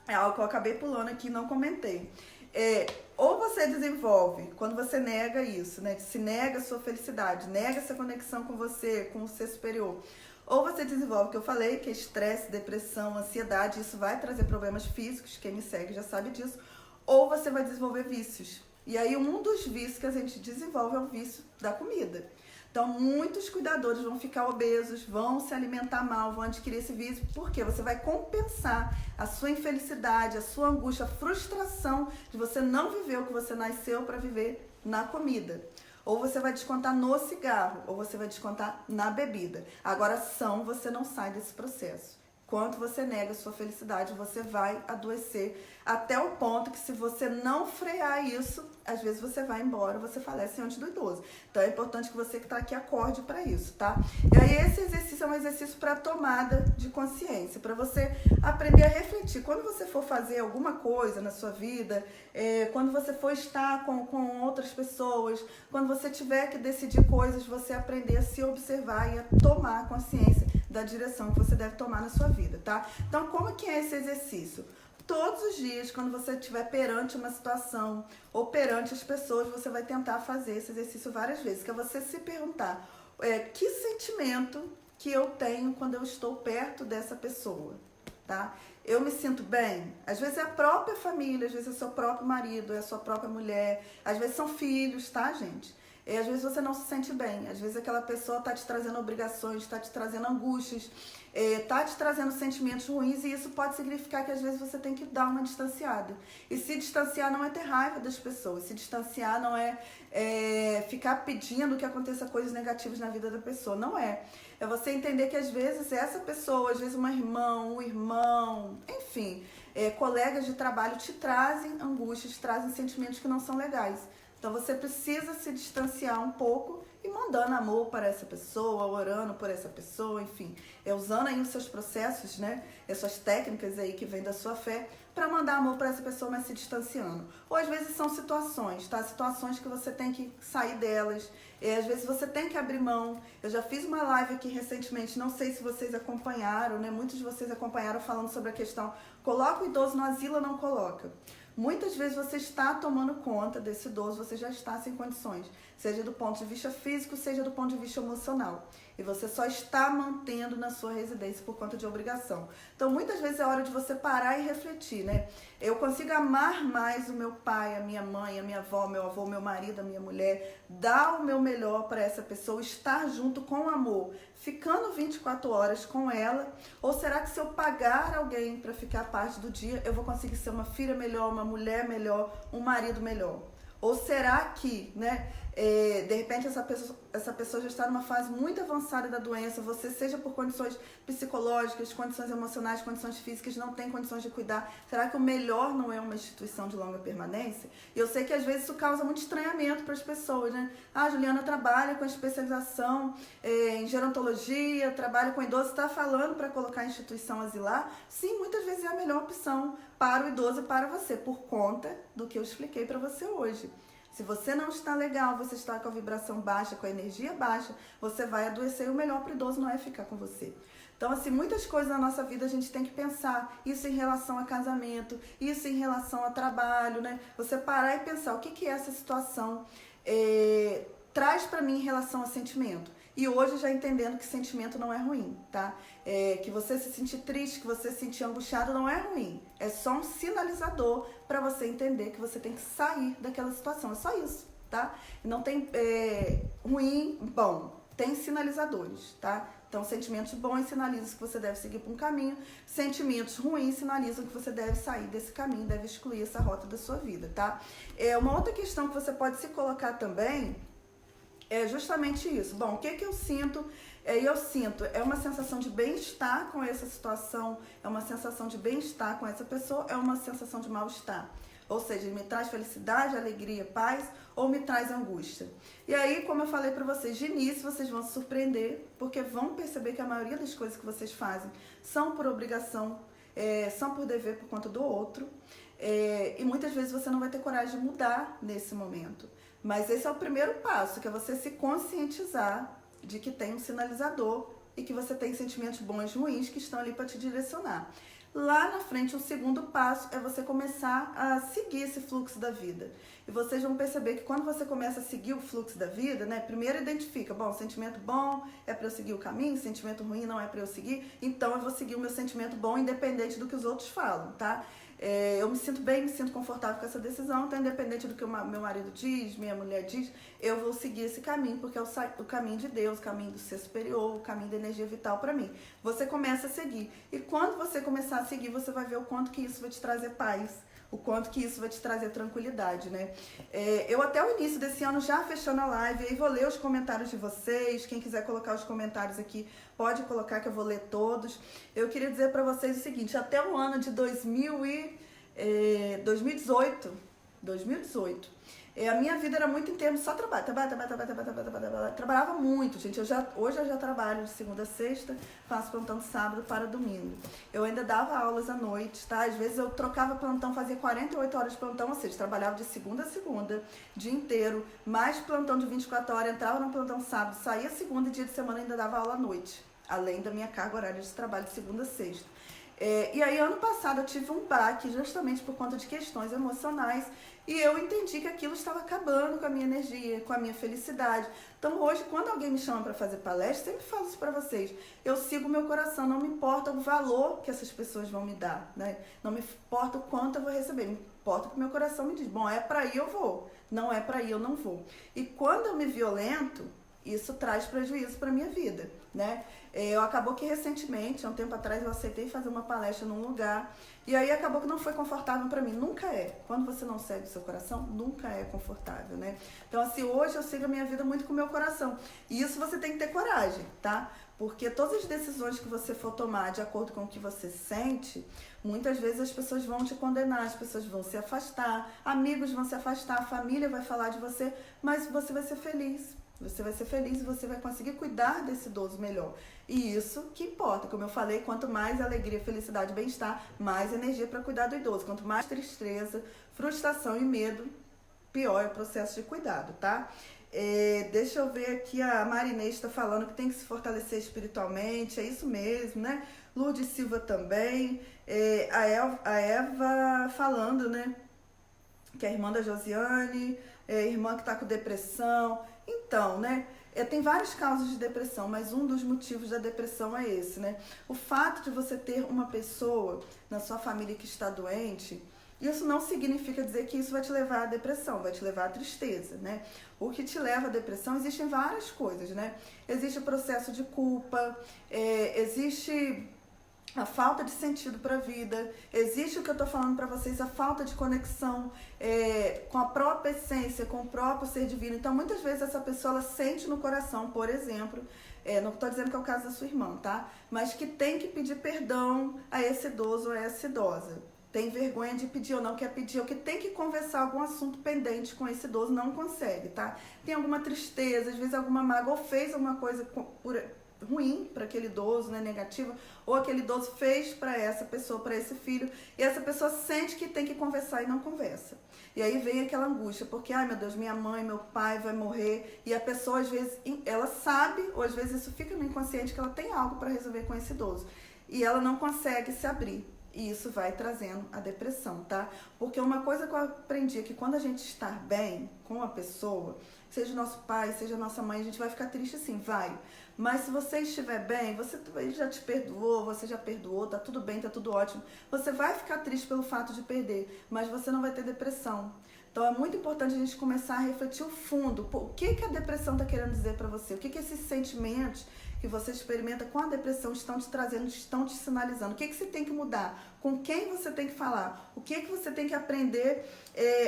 É algo que eu acabei pulando aqui e não comentei. Ou você desenvolve, quando você nega isso, né? Se nega a sua felicidade, nega essa conexão com você, com o ser superior. Ou você desenvolve o que eu falei, que é estresse, depressão, ansiedade, isso vai trazer problemas físicos, quem me segue já sabe disso. Ou você vai desenvolver vícios. E aí um dos vícios que a gente desenvolve é o vício da comida. Então muitos cuidadores vão ficar obesos, vão se alimentar mal, vão adquirir esse vício, porque você vai compensar a sua infelicidade, a sua angústia, a frustração de você não viver o que você nasceu para viver na comida. Ou você vai descontar no cigarro, ou você vai descontar na bebida. Agora você não sai desse processo. Enquanto você nega a sua felicidade, você vai adoecer até o ponto que, se você não frear isso, às vezes você vai embora, você falece antes do idoso. Então é importante que você que está aqui acorde para isso, tá? E aí esse exercício é um exercício para tomada de consciência, para você aprender a refletir. Quando você for fazer alguma coisa na sua vida, quando você for estar com outras pessoas, quando você tiver que decidir coisas, você aprender a se observar e a tomar consciência da direção que você deve tomar na sua vida, tá? Então, como que é esse exercício? Todos os dias, quando você estiver perante uma situação ou perante as pessoas, você vai tentar fazer esse exercício várias vezes, que é você se perguntar que sentimento que eu tenho quando eu estou perto dessa pessoa, tá? Eu me sinto bem? Às vezes é a própria família, às vezes é o seu próprio marido, é a sua própria mulher, às vezes são filhos, tá, gente? Às vezes você não se sente bem, às vezes aquela pessoa está te trazendo obrigações, está te trazendo angústias, está te trazendo sentimentos ruins, e isso pode significar que às vezes você tem que dar uma distanciada. E se distanciar não é ter raiva das pessoas, se distanciar não é ficar pedindo que aconteça coisas negativas na vida da pessoa, não é. É você entender que às vezes essa pessoa, às vezes uma irmã, um irmão, enfim, colegas de trabalho te trazem angústias, te trazem sentimentos que não são legais. Então você precisa se distanciar um pouco e mandando amor para essa pessoa, orando por essa pessoa, enfim, usando aí os seus processos, né, as suas técnicas aí que vêm da sua fé, para mandar amor para essa pessoa, mas se distanciando. Ou às vezes são situações, tá? Situações que você tem que sair delas, às vezes você tem que abrir mão. Eu já fiz uma live aqui recentemente, não sei se vocês acompanharam, né? Muitos de vocês acompanharam falando sobre a questão, coloca o idoso no asilo ou não coloca? Muitas vezes você está tomando conta desse idoso, você já está sem condições, seja do ponto de vista físico, seja do ponto de vista emocional. E você só está mantendo na sua residência por conta de obrigação. Então, muitas vezes é hora de você parar e refletir, né? Eu consigo amar mais o meu pai, a minha mãe, a minha avó, meu avô, meu marido, a minha mulher, dar o meu melhor para essa pessoa, estar junto com amor, ficando 24 horas com ela? Ou será que se eu pagar alguém para ficar parte do dia, eu vou conseguir ser uma filha melhor, uma mulher melhor, um marido melhor? Ou será que, né, de repente essa pessoa já está numa fase muito avançada da doença, você, seja por condições psicológicas, condições emocionais, condições físicas, não tem condições de cuidar, será que o melhor não é uma instituição de longa permanência? E eu sei que às vezes isso causa muito estranhamento para as pessoas, né? Ah, Juliana trabalha com especialização em gerontologia, trabalha com idoso, está falando para colocar a instituição asilar? Sim, muitas vezes é a melhor opção para o idoso e para você, por conta do que eu expliquei para você hoje. Se você não está legal, você está com a vibração baixa, com a energia baixa, você vai adoecer e o melhor para o idoso não é ficar com você. Então, assim, muitas coisas na nossa vida a gente tem que pensar. Isso em relação a casamento, isso em relação a trabalho, né? Você parar e pensar o que é essa situação traz para mim em relação a sentimento. E hoje já entendendo que sentimento não é ruim, tá? Que você se sentir triste, que você se sentir angustiado não é ruim. É só um sinalizador para você entender que você tem que sair daquela situação. É só isso, tá? Não tem ruim, bom. Tem sinalizadores, tá? Então, sentimentos bons sinalizam que você deve seguir por um caminho. Sentimentos ruins sinalizam que você deve sair desse caminho, deve excluir essa rota da sua vida, tá? Uma outra questão que você pode se colocar também é justamente isso. Bom, o que eu sinto? Eu sinto uma sensação de bem-estar com essa situação, é uma sensação de bem-estar com essa pessoa, é uma sensação de mal-estar. Ou seja, me traz felicidade, alegria, paz, ou me traz angústia. E aí, como eu falei para vocês, de início vocês vão se surpreender, porque vão perceber que a maioria das coisas que vocês fazem são por obrigação, são por dever por conta do outro, e muitas vezes você não vai ter coragem de mudar nesse momento. Mas esse é o primeiro passo, que é você se conscientizar de que tem um sinalizador e que você tem sentimentos bons e ruins que estão ali para te direcionar. Lá na frente, o segundo passo é você começar a seguir esse fluxo da vida. E vocês vão perceber que quando você começa a seguir o fluxo da vida, né, primeiro identifica, bom, sentimento bom é para eu seguir o caminho, sentimento ruim não é para eu seguir, então eu vou seguir o meu sentimento bom independente do que os outros falam, tá? Eu me sinto bem, me sinto confortável com essa decisão, então independente do que o meu marido diz, minha mulher diz, eu vou seguir esse caminho, porque é o caminho de Deus, o caminho do ser superior, o caminho da energia vital para mim. Você começa a seguir. E quando você começar a seguir, você vai ver o quanto que isso vai te trazer paz, o quanto que isso vai te trazer tranquilidade, né? Eu até o início desse ano, já fechando a live, aí vou ler os comentários de vocês, quem quiser colocar os comentários aqui, pode colocar que eu vou ler todos. Eu queria dizer para vocês o seguinte, até o ano de 2018, a minha vida era muito em termos só trabalho, trabalhava muito, gente. Hoje eu já trabalho de segunda a sexta, faço plantão de sábado para domingo. Eu ainda dava aulas à noite, tá? Às vezes eu trocava plantão, fazia 48 horas de plantão, ou seja, trabalhava de segunda a segunda, dia inteiro, mais plantão de 24 horas, entrava no plantão sábado, saía segunda e dia de semana ainda dava aula à noite, além da minha carga horária de trabalho de segunda a sexta. E aí, ano passado, eu tive um baque justamente por conta de questões emocionais e eu entendi que aquilo estava acabando com a minha energia, com a minha felicidade. Então, hoje, quando alguém me chama para fazer palestra, eu sempre falo isso para vocês. Eu sigo o meu coração, não me importa o valor que essas pessoas vão me dar, né? Não me importa o quanto eu vou receber, me importa o que o meu coração me diz. Bom, é para ir, eu vou. Não é para ir, eu não vou. E quando eu me violento, isso traz prejuízo para minha vida, né? Acabou que recentemente, há um tempo atrás, eu aceitei fazer uma palestra num lugar e aí acabou que não foi confortável para mim. Nunca é. Quando você não segue o seu coração, nunca é confortável, né? Então, assim, hoje eu sigo a minha vida muito com o meu coração. E isso você tem que ter coragem, tá? Porque todas as decisões que você for tomar de acordo com o que você sente, muitas vezes as pessoas vão te condenar, as pessoas vão se afastar, amigos vão se afastar, a família vai falar de você, mas você vai ser feliz. Você vai ser feliz e você vai conseguir cuidar desse idoso melhor. E isso que importa. Como eu falei, quanto mais alegria, felicidade, bem-estar, mais energia para cuidar do idoso. Quanto mais tristeza, frustração e medo, pior é o processo de cuidado, tá? Deixa eu ver aqui, a Marinês está falando que tem que se fortalecer espiritualmente, é isso mesmo, né? Lourdes Silva também, a Eva falando, né? Que é a irmã da Josiane, irmã que está com depressão. Então, né, tem várias causas de depressão, mas um dos motivos da depressão é esse, né? O fato de você ter uma pessoa na sua família que está doente, isso não significa dizer que isso vai te levar à depressão, vai te levar à tristeza, né? O que te leva à depressão, existem várias coisas, né? Existe o processo de culpa, existe a falta de sentido para a vida, existe o que eu estou falando para vocês, a falta de conexão com a própria essência, com o próprio ser divino. Então, muitas vezes essa pessoa ela sente no coração, por exemplo, não estou dizendo que é o caso da sua irmã, tá? Mas que tem que pedir perdão a esse idoso ou a essa idosa. Tem vergonha de pedir ou não quer pedir, ou que tem que conversar algum assunto pendente com esse idoso, não consegue, tá? Tem alguma tristeza, às vezes alguma mágoa, ou fez alguma coisa ruim para aquele idoso, né, negativa, ou aquele idoso fez para essa pessoa, para esse filho, e essa pessoa sente que tem que conversar e não conversa. E aí vem aquela angústia, porque, ai meu Deus, minha mãe, meu pai vai morrer, e a pessoa às vezes, ela sabe, ou às vezes isso fica no inconsciente, que ela tem algo para resolver com esse idoso, e ela não consegue se abrir. E isso vai trazendo a depressão, tá? Porque uma coisa que eu aprendi é que quando a gente está bem com a pessoa, seja nosso pai, seja nossa mãe, a gente vai ficar triste sim, vai. Mas se você estiver bem, ele já te perdoou, você já perdoou, tá tudo bem, tá tudo ótimo. Você vai ficar triste pelo fato de perder, mas você não vai ter depressão. Então é muito importante a gente começar a refletir o fundo. O que a depressão está querendo dizer para você? O que esses sentimentos que você experimenta com a depressão estão te trazendo, estão te sinalizando? O que você tem que mudar? Com quem você tem que falar? O que você tem que aprender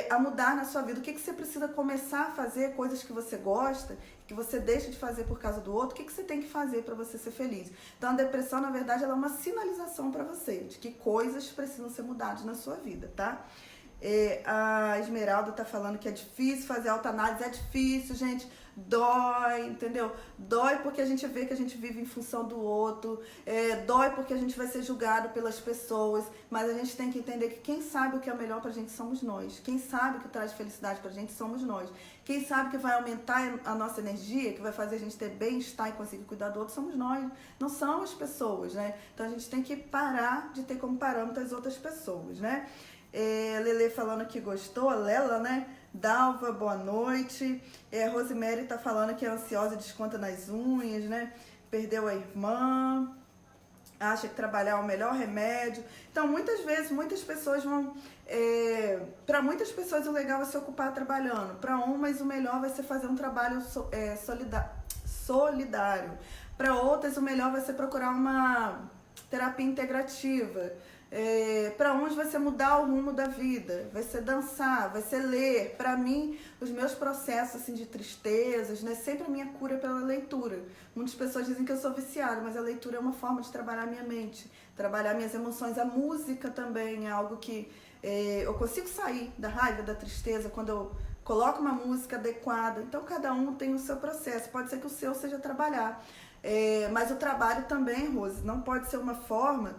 a mudar na sua vida? O que você precisa começar a fazer? Coisas que você gosta, que você deixa de fazer por causa do outro. O que você tem que fazer para você ser feliz? Então a depressão, na verdade, ela é uma sinalização para você de que coisas precisam ser mudadas na sua vida, tá? A Esmeralda tá falando que é difícil fazer autoanálise, é difícil, gente, dói, entendeu? Dói porque a gente vê que a gente vive em função do outro, dói porque a gente vai ser julgado pelas pessoas, mas a gente tem que entender que quem sabe o que é melhor pra gente somos nós, quem sabe o que traz felicidade pra gente somos nós, quem sabe que vai aumentar a nossa energia, que vai fazer a gente ter bem-estar e conseguir cuidar do outro somos nós, não são as pessoas, né? Então a gente tem que parar de ter como parâmetro as outras pessoas, né? Lele falando que gostou, a Lela, né? Dalva, boa noite. Rosemary tá falando que é ansiosa e desconta nas unhas, né? Perdeu a irmã, acha que trabalhar é o melhor remédio. Então, muitas vezes, muitas pessoas vão... para muitas pessoas o legal é se ocupar trabalhando. Para umas, o melhor vai ser fazer um trabalho solidário. Para outras, o melhor vai ser procurar uma terapia integrativa. Para uns vai ser mudar o rumo da vida, vai ser dançar, vai ser ler. Para mim, os meus processos assim, de tristezas, né, sempre a minha cura é pela leitura. Muitas pessoas dizem que eu sou viciada, mas a leitura é uma forma de trabalhar a minha mente, trabalhar minhas emoções. A música também é algo que eu consigo sair da raiva, da tristeza, quando eu coloco uma música adequada. Então, cada um tem o seu processo. Pode ser que o seu seja trabalhar. Mas o trabalho também, Rose, não pode ser uma forma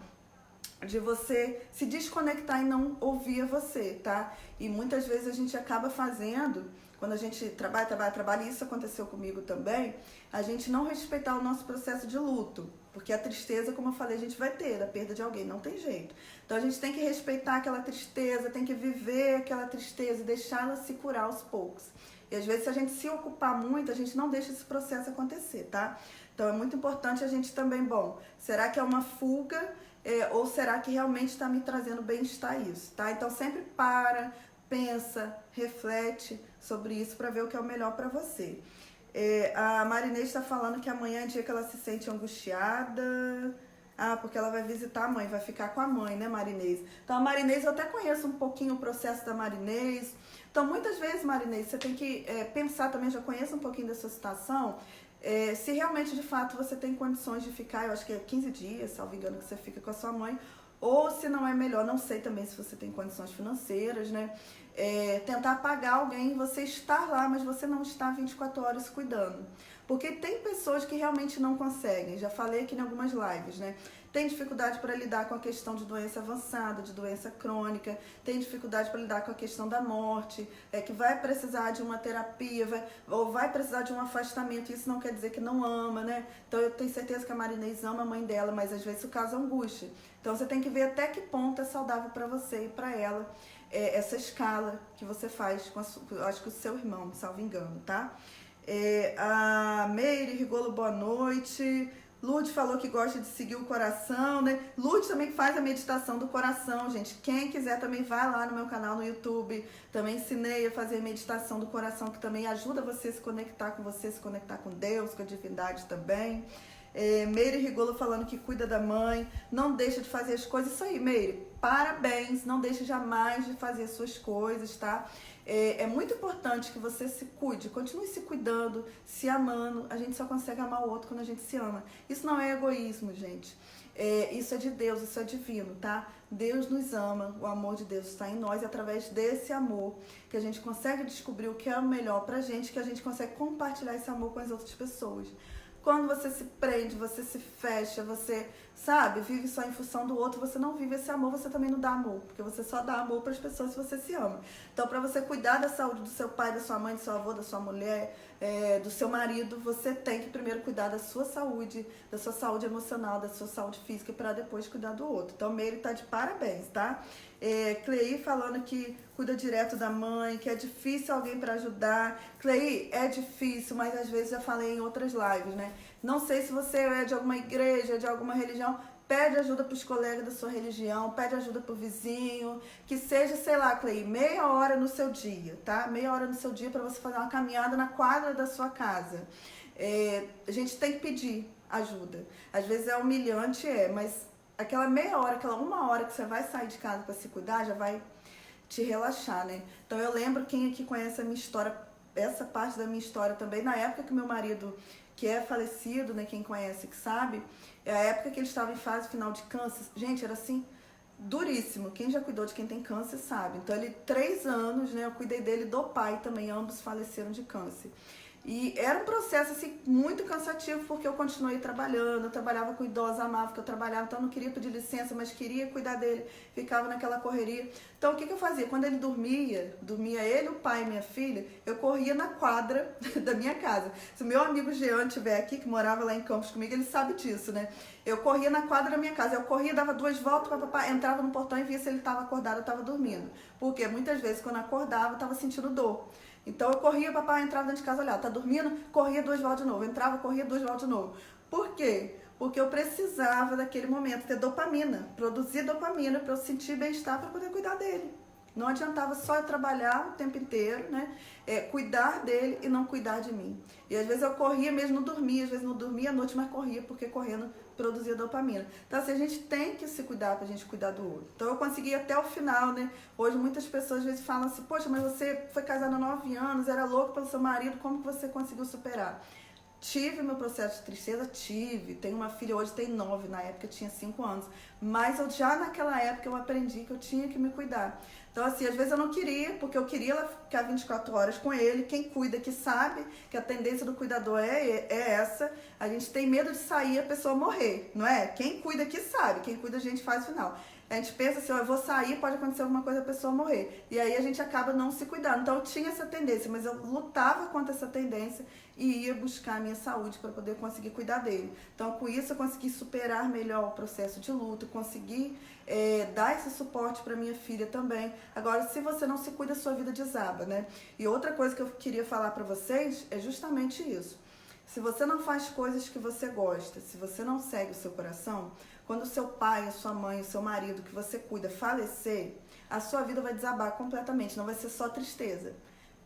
de você se desconectar e não ouvir você, tá? E muitas vezes a gente acaba fazendo, quando a gente trabalha, e isso aconteceu comigo também, a gente não respeitar o nosso processo de luto, porque a tristeza, como eu falei, a gente vai ter, a perda de alguém, não tem jeito. Então a gente tem que respeitar aquela tristeza, tem que viver aquela tristeza e deixá-la se curar aos poucos. E às vezes, se a gente se ocupar muito, a gente não deixa esse processo acontecer, tá? Então é muito importante a gente também, será que é uma fuga? Ou será que realmente está me trazendo bem-estar isso, tá? Então sempre pensa, reflete sobre isso para ver o que é o melhor para você. A Marinês está falando que amanhã é dia que ela se sente angustiada. Porque ela vai visitar a mãe, vai ficar com a mãe, né, Marinês? Então a Marinês, eu até conheço um pouquinho o processo da Marinês. Então muitas vezes, Marinês, você tem que pensar também, já conheço um pouquinho da sua situação, se realmente de fato você tem condições de ficar, eu acho que é 15 dias, salvo engano, que você fica com a sua mãe, ou se não é melhor, não sei também se você tem condições financeiras, né? Tentar pagar alguém e você estar lá, mas você não está 24 horas cuidando. Porque tem pessoas que realmente não conseguem, já falei aqui em algumas lives, né? Tem dificuldade para lidar com a questão de doença avançada, de doença crônica, tem dificuldade para lidar com a questão da morte, que vai precisar de uma terapia, ou vai precisar de um afastamento, isso não quer dizer que não ama, né? Então eu tenho certeza que a Marinês ama a mãe dela, mas às vezes o caso é angústia. Então você tem que ver até que ponto é saudável para você e para ela, essa escala que você faz com acho que o seu irmão, salvo engano, tá? A Meire Rigolo, boa noite. Lud falou que gosta de seguir o coração, né? Lud também faz a meditação do coração, gente. Quem quiser também vai lá no meu canal no YouTube. Também ensinei a fazer meditação do coração, que também ajuda você a se conectar com você, se conectar com Deus, com a divindade também. Meire Rigolo falando que cuida da mãe, não deixa de fazer as coisas. Isso aí, Meire, parabéns, não deixe jamais de fazer as suas coisas, tá? É muito importante que você se cuide, continue se cuidando, se amando. A gente só consegue amar o outro quando a gente se ama. Isso não é egoísmo, gente. Isso é de Deus, isso é divino, tá? Deus nos ama, o amor de Deus está em nós, e através desse amor que a gente consegue descobrir o que é o melhor pra gente, que a gente consegue compartilhar esse amor com as outras pessoas. Quando você se prende, você se fecha, você, sabe, vive só em função do outro, você não vive esse amor, você também não dá amor, porque você só dá amor para as pessoas se você se ama. Então, para você cuidar da saúde do seu pai, da sua mãe, do seu avô, da sua mulher, do seu marido, você tem que primeiro cuidar da sua saúde emocional, da sua saúde física, para depois cuidar do outro. Então, Meire tá de parabéns, tá? Clei falando que cuida direto da mãe, que é difícil alguém para ajudar. Clei, é difícil, mas às vezes já falei em outras lives, né? Não sei se você é de alguma igreja, de alguma religião, pede ajuda para os colegas da sua religião, pede ajuda para o vizinho, que seja, sei lá, Clei, meia hora no seu dia, tá? Meia hora no seu dia para você fazer uma caminhada na quadra da sua casa. A gente tem que pedir ajuda. Às vezes é humilhante, mas aquela meia hora, aquela uma hora que você vai sair de casa para se cuidar, já vai te relaxar, né? Então eu lembro, quem aqui conhece a minha história, essa parte da minha história também, na época que meu marido, que é falecido, né, quem conhece que sabe, é a época que ele estava em fase final de câncer. Gente, era assim, duríssimo. Quem já cuidou de quem tem câncer sabe. Então ele, 3 anos, né, eu cuidei dele, do pai também, ambos faleceram de câncer. E era um processo, assim, muito cansativo, porque eu continuei trabalhando, eu trabalhava com idosos, amava que eu trabalhava, então eu não queria pedir licença, mas queria cuidar dele, ficava naquela correria. Então o que eu fazia? Quando ele dormia ele, o pai e minha filha, eu corria na quadra da minha casa. Se o meu amigo Jean estiver aqui, que morava lá em Campos comigo, ele sabe disso, né? Eu corria na quadra da minha casa, eu corria, dava 2 voltas, papapá, entrava no portão e via se ele estava acordado ou estava dormindo. Porque muitas vezes quando eu acordava, eu estava sentindo dor. Então eu corria, papai entrava dentro de casa, olhava, tá dormindo? Corria 2 voltas de novo, entrava, corria 2 voltas de novo. Por quê? Porque eu precisava daquele momento ter dopamina, produzir dopamina para eu sentir bem-estar para poder cuidar dele. Não adiantava só eu trabalhar o tempo inteiro, né? Cuidar dele e não cuidar de mim. E às vezes eu corria mesmo, não dormia, às vezes não dormia à noite, mas corria, porque correndo produzia dopamina. Então assim, a gente tem que se cuidar pra gente cuidar do outro. Então eu consegui até o final, né? Hoje muitas pessoas às vezes falam assim, poxa, mas você foi casada há 9 anos, era louco pelo seu marido, como que você conseguiu superar? Tive meu processo de tristeza, tive. Tenho uma filha, hoje tem 9, na época tinha 5 anos. Mas eu já naquela época eu aprendi que eu tinha que me cuidar. Então assim, às vezes eu não queria, porque eu queria ela ficar 24 horas com ele. Quem cuida que sabe que a tendência do cuidador é essa. A gente tem medo de sair e a pessoa morrer, não é? Quem cuida que sabe, quem cuida a gente faz o final. A gente pensa assim, eu vou sair, pode acontecer alguma coisa, a pessoa morrer. E aí a gente acaba não se cuidando. Então eu tinha essa tendência, mas eu lutava contra essa tendência e ia buscar a minha saúde para poder conseguir cuidar dele. Então com isso eu consegui superar melhor o processo de luto, consegui dar esse suporte para minha filha também. Agora, se você não se cuida, a sua vida desaba, né? E outra coisa que eu queria falar para vocês é justamente isso. Se você não faz coisas que você gosta, se você não segue o seu coração, quando o seu pai, a sua mãe, o seu marido que você cuida falecer, a sua vida vai desabar completamente, não vai ser só tristeza.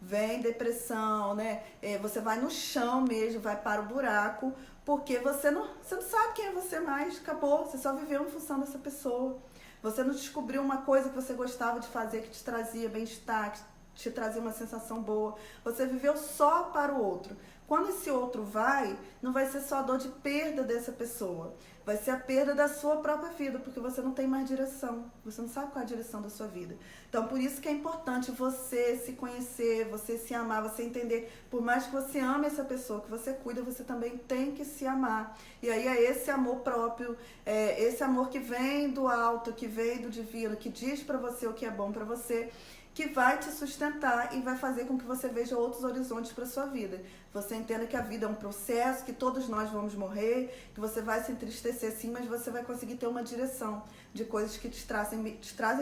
Vem depressão, né? Você vai no chão mesmo, vai para o buraco, porque você não sabe quem é você mais, acabou, você só viveu em função dessa pessoa. Você não descobriu uma coisa que você gostava de fazer, que te trazia bem-estar, que te trazia uma sensação boa. Você viveu só para o outro. Quando esse outro vai, não vai ser só a dor de perda dessa pessoa. Vai ser a perda da sua própria vida, porque você não tem mais direção. Você não sabe qual é a direção da sua vida. Então, por isso que é importante você se conhecer, você se amar, você entender. Por mais que você ame essa pessoa, que você cuida, você também tem que se amar. E aí é esse amor próprio, esse amor que vem do alto, que vem do divino, que diz pra você o que é bom pra você, que vai te sustentar e vai fazer com que você veja outros horizontes para sua vida. Você entenda que a vida é um processo, que todos nós vamos morrer, que você vai se entristecer sim, mas você vai conseguir ter uma direção de coisas que te trazem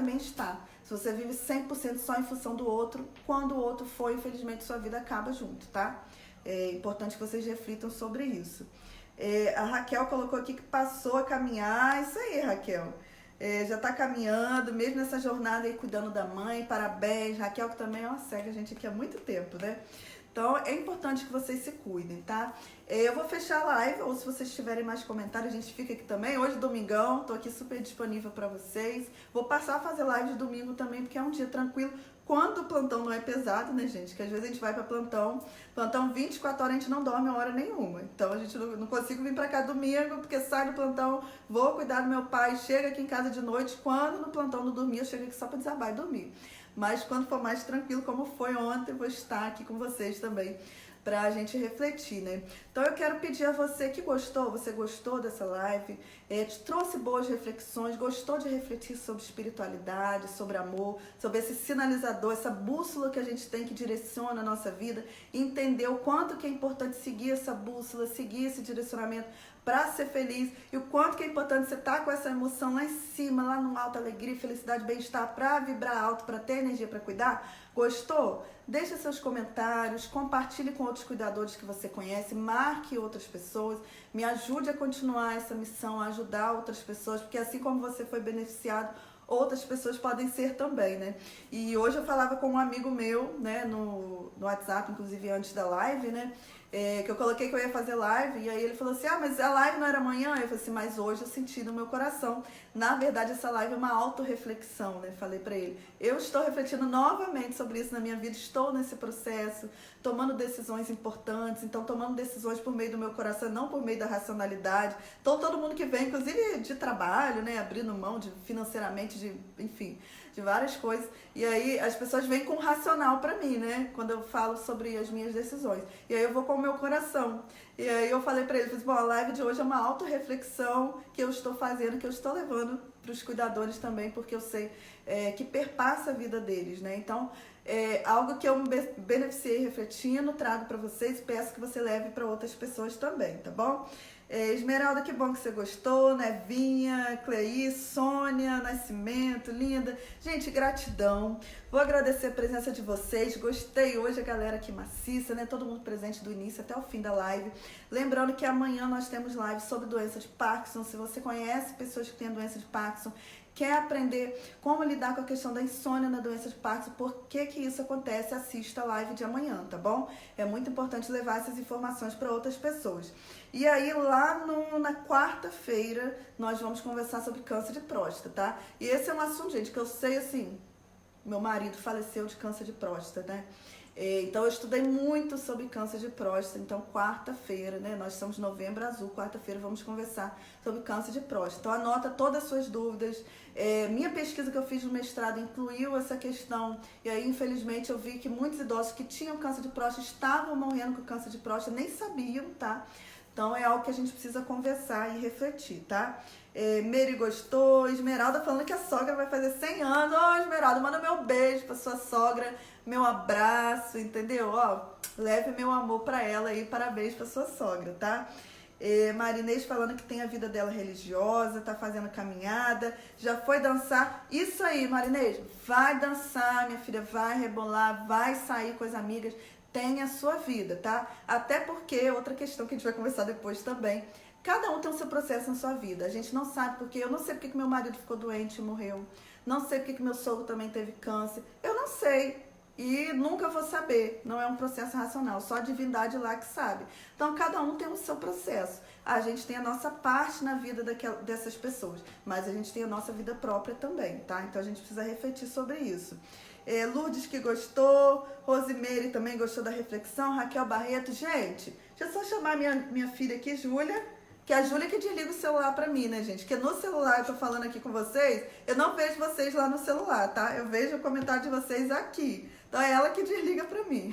bem-estar. Se você vive 100% só em função do outro, quando o outro for, infelizmente, sua vida acaba junto, tá? É importante que vocês reflitam sobre isso. A Raquel colocou aqui que passou a caminhar. Isso aí, Raquel. já tá caminhando, mesmo nessa jornada aí cuidando da mãe. Parabéns, Raquel, que também segue a gente aqui há muito tempo, né? Então é importante que vocês se cuidem, tá? Eu vou fechar a live, ou se vocês tiverem mais comentários, a gente fica aqui também. Hoje, domingão, tô aqui super disponível para vocês. Vou passar a fazer live de domingo também, porque é um dia tranquilo. Quando o plantão não é pesado, né, gente? Que às vezes a gente vai para plantão 24 horas a gente não dorme hora nenhuma. Então a gente não consigo vir para cá domingo, porque sai do plantão, vou cuidar do meu pai, chega aqui em casa de noite. Quando no plantão não dormir, eu chego aqui só para desabar e dormir. Mas quando for mais tranquilo, como foi ontem, eu vou estar aqui com vocês também pra gente refletir, né? Então eu quero pedir a você que você gostou dessa live, te trouxe boas reflexões, gostou de refletir sobre espiritualidade, sobre amor, sobre esse sinalizador, essa bússola que a gente tem que direciona a nossa vida, entender o quanto que é importante seguir essa bússola, seguir esse direcionamento para ser feliz, e o quanto que é importante você estar com essa emoção lá em cima, lá no alto, alegria, felicidade, bem-estar, para vibrar alto, para ter energia para cuidar. Gostou? Deixe seus comentários, compartilhe com outros cuidadores que você conhece, marque outras pessoas, me ajude a continuar essa missão, a ajudar outras pessoas, porque assim como você foi beneficiado, outras pessoas podem ser também, né? E hoje eu falava com um amigo meu, né, no WhatsApp, inclusive antes da live, né? Que eu coloquei que eu ia fazer live, e aí ele falou assim, mas a live não era amanhã? Eu falei assim, mas hoje eu senti no meu coração. Na verdade, essa live é uma autorreflexão, né? Falei pra ele, eu estou refletindo novamente sobre isso na minha vida, estou nesse processo, tomando decisões importantes, então tomando decisões por meio do meu coração, não por meio da racionalidade. Então todo mundo que vem, inclusive de trabalho, né? Abrindo mão financeiramente, enfim, de várias coisas. E aí as pessoas vêm com racional pra mim, né? Quando eu falo sobre as minhas decisões. E aí eu vou com o meu coração. E aí eu falei pra ele, falei, bom, a live de hoje é uma autorreflexão que eu estou fazendo, que eu estou levando pros cuidadores também, porque eu sei que perpassa a vida deles, né? Então, algo que eu me beneficiei refletindo, trago pra vocês, peço que você leve pra outras pessoas também, tá bom? Esmeralda, que bom que você gostou, Nevinha, Cleí, Sônia, Nascimento, linda. Gente, gratidão. Vou agradecer a presença de vocês. Gostei hoje, a galera aqui maciça, né? Todo mundo presente do início até o fim da live. Lembrando que amanhã nós temos live sobre doença de Parkinson. Se você conhece pessoas que têm doença de Parkinson, quer aprender como lidar com a questão da insônia na doença de Parkinson, por que isso acontece, assista a live de amanhã, tá bom? É muito importante levar essas informações para outras pessoas. E aí, lá na quarta-feira, nós vamos conversar sobre câncer de próstata, tá? E esse é um assunto, gente, que eu sei, assim, meu marido faleceu de câncer de próstata, né? Então eu estudei muito sobre câncer de próstata. Então quarta-feira, né, nós estamos Novembro Azul, quarta-feira vamos conversar sobre câncer de próstata. Então anota todas as suas dúvidas. Minha pesquisa que eu fiz no mestrado incluiu essa questão, e aí infelizmente eu vi que muitos idosos que tinham câncer de próstata estavam morrendo com câncer de próstata, nem sabiam, tá? Então é algo que a gente precisa conversar e refletir, tá? Mary gostou, Esmeralda falando que a sogra vai fazer 100 anos. Ó, Esmeralda, manda meu beijo pra sua sogra, meu abraço, entendeu? Ó, leve meu amor pra ela aí, parabéns pra sua sogra, tá? Marinês falando que tem a vida dela religiosa, tá fazendo caminhada, já foi dançar. Isso aí, Marinês, vai dançar, minha filha, vai rebolar, vai sair com as amigas, tem a sua vida, tá? Até porque, outra questão que a gente vai conversar depois também, cada um tem o seu processo na sua vida. A gente não sabe porque, eu não sei porque que meu marido ficou doente e morreu, não sei porque que meu sogro também teve câncer, eu não sei. E nunca vou saber, não é um processo racional, só a divindade lá que sabe. Então cada um tem o seu processo. A gente tem a nossa parte na vida dessas pessoas, mas a gente tem a nossa vida própria também, tá? Então a gente precisa refletir sobre isso. Lourdes que gostou, Rosimeire também gostou da reflexão, Raquel Barreto. Gente, deixa eu só chamar minha filha aqui, Júlia, que é a Júlia que desliga o celular pra mim, né, gente? Porque no celular eu tô falando aqui com vocês, eu não vejo vocês lá no celular, tá? Eu vejo o comentário de vocês aqui. Então é ela que desliga pra mim.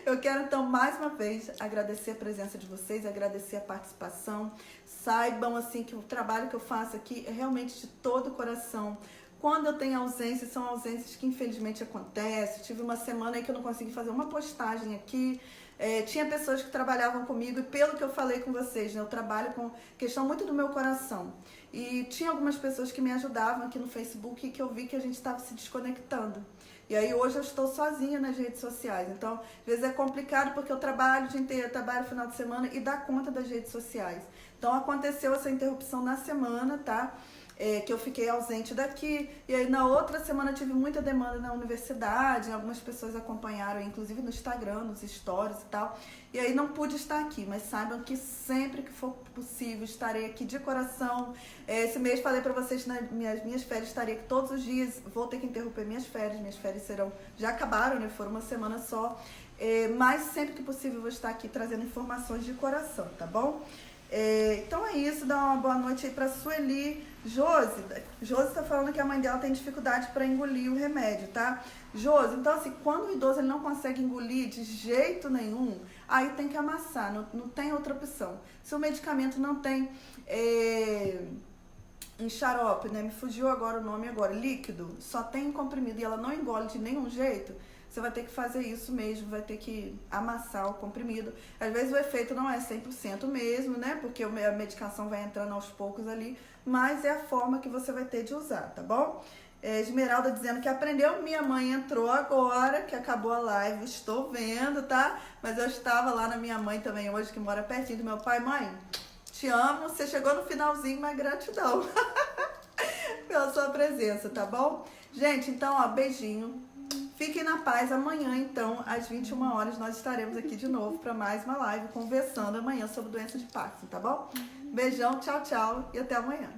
Eu quero então mais uma vez agradecer a presença de vocês, agradecer a participação. Saibam assim que o trabalho que eu faço aqui é realmente de todo o coração. Quando eu tenho ausências, são ausências que infelizmente acontecem. Tive uma semana aí que eu não consegui fazer uma postagem aqui. Tinha pessoas que trabalhavam comigo e pelo que eu falei com vocês, né, eu trabalho com questão muito do meu coração. E tinha algumas pessoas que me ajudavam aqui no Facebook e que eu vi que a gente estava se desconectando. E aí hoje eu estou sozinha nas redes sociais. Então, às vezes é complicado porque eu trabalho o dia inteiro, trabalho no final de semana e dá conta das redes sociais. Então aconteceu essa interrupção na semana, tá? que eu fiquei ausente daqui, e aí na outra semana tive muita demanda na universidade, algumas pessoas acompanharam, inclusive no Instagram, nos stories e tal, e aí não pude estar aqui, mas saibam que sempre que for possível estarei aqui de coração. Esse mês falei pra vocês nas minhas férias, estarei aqui todos os dias, vou ter que interromper minhas férias serão, já acabaram, né, foram uma semana só, mas sempre que possível vou estar aqui trazendo informações de coração, tá bom? Então é isso, dá uma boa noite aí pra Sueli. Josi tá falando que a mãe dela tem dificuldade para engolir o remédio, tá? Josi, então assim, quando o idoso ele não consegue engolir de jeito nenhum, aí tem que amassar, não tem outra opção. Se o medicamento não tem em xarope, né? Me fugiu agora o nome líquido, só tem em comprimido e ela não engole de nenhum jeito, você vai ter que fazer isso mesmo, vai ter que amassar o comprimido. Às vezes o efeito não é 100% mesmo, né? Porque a medicação vai entrando aos poucos ali, mas é a forma que você vai ter de usar, tá bom? Esmeralda dizendo que aprendeu, minha mãe entrou agora, que acabou a live, estou vendo, tá? Mas eu estava lá na minha mãe também hoje, que mora pertinho do meu pai. Mãe, te amo, você chegou no finalzinho, mas gratidão pela sua presença, tá bom? Gente, então, ó, beijinho. Fiquem na paz. Amanhã, então, às 21 horas, nós estaremos aqui de novo para mais uma live conversando amanhã sobre doença de Parkinson, tá bom? Beijão, tchau, tchau e até amanhã.